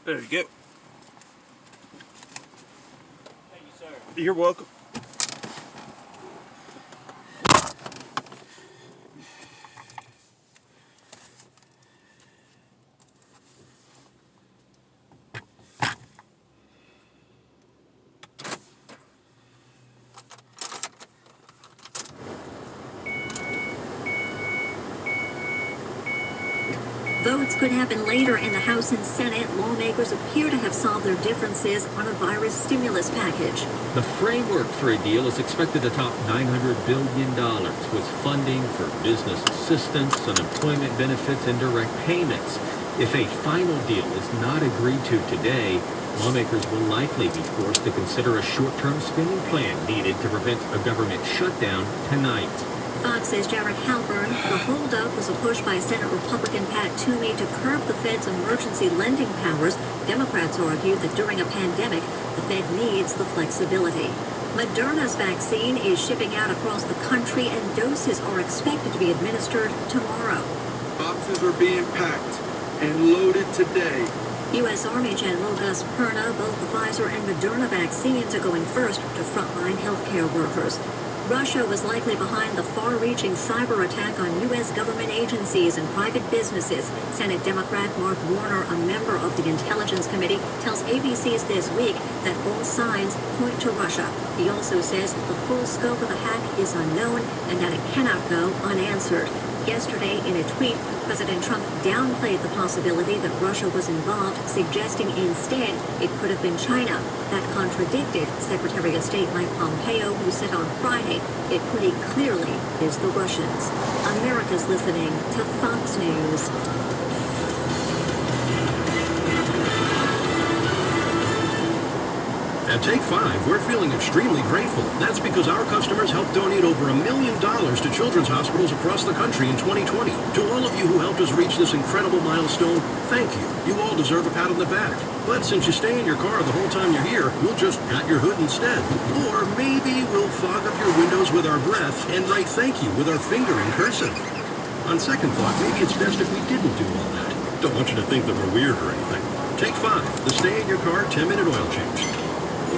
There you go. Thank you, sir. You're welcome. Votes could happen later in the House and Senate. Lawmakers appear to have solved their differences on a virus stimulus package. The framework for a deal is expected to top $900 billion, with funding for business assistance, unemployment benefits, and direct payments. If a final deal is not agreed to today, lawmakers will likely be forced to consider a short-term spending plan needed to prevent a government shutdown tonight. Fox says Jared Halpern, the holdup was a push by Senate Republican Pat Toomey to curb the Fed's emergency lending powers. Democrats argued that during a pandemic, the Fed needs the flexibility. Moderna's vaccine is shipping out across the country, and doses are expected to be administered tomorrow. Boxes are being packed and loaded today. U.S. Army General Gus Perna, both the Pfizer and Moderna vaccines are going first to frontline healthcare workers. Russia was likely behind the far-reaching cyber attack on U.S. government agencies and private businesses. Senate Democrat Mark Warner, a member of the Intelligence Committee, tells ABC's This Week that all signs point to Russia. He also says the full scope of the hack is unknown and that it cannot go unanswered. Yesterday, in a tweet, President Trump downplayed the possibility that Russia was involved, suggesting instead it could have been China. That contradicted Secretary of State Mike Pompeo, who said on Friday it pretty clearly is the Russians. America's listening to Fox News. At Take 5, we're feeling extremely grateful. That's because our customers helped donate over $1 million to children's hospitals across the country in 2020. To all of you who helped us reach this incredible milestone, thank you. You all deserve a pat on the back. But since you stay in your car the whole time you're here, we'll just pat your hood instead. Or maybe we'll fog up your windows with our breath and write thank you with our finger in cursive. On second thought, maybe it's best if we didn't do all that. Don't want you to think that we're weird or anything. Take 5, the stay in your car 10-minute oil change.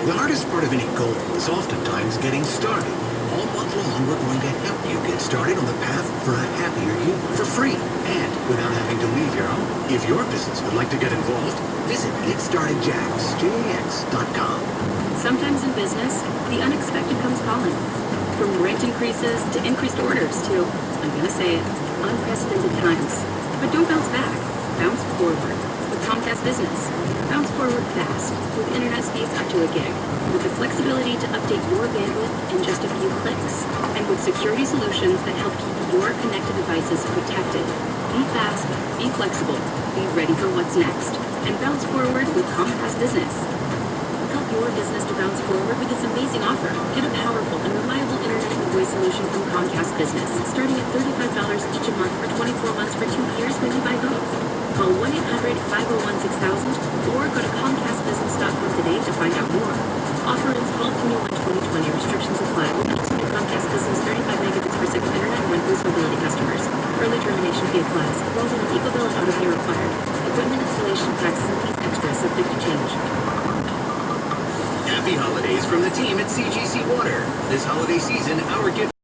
The hardest part of any goal is oftentimes getting started. All month long, we're going to help you get started on the path for a happier you for free and without having to leave your home. If your business would like to get involved, visit GetStartedJax.com. Sometimes in business, the unexpected comes calling. From rent increases to increased orders to, I'm going to say it, unprecedented times. But don't bounce back. Bounce forward. With Comcast Business. Bounce forward fast, with internet speeds up to a gig, with the flexibility to update your bandwidth in just a few clicks, and with security solutions that help keep your connected devices protected. Be fast, be flexible, be ready for what's next, and bounce forward with Comcast Business. Help your business to bounce forward with this amazing offer. Get a powerful and reliable internet and voice solution from Comcast Business, starting at $35 each a month for 24 months for 2 years when you buy both. Call 1-800-501-6000 or go to comcastbusiness.com today to find out more. Offer ends 12/21/2020. Restrictions apply. Comcast Business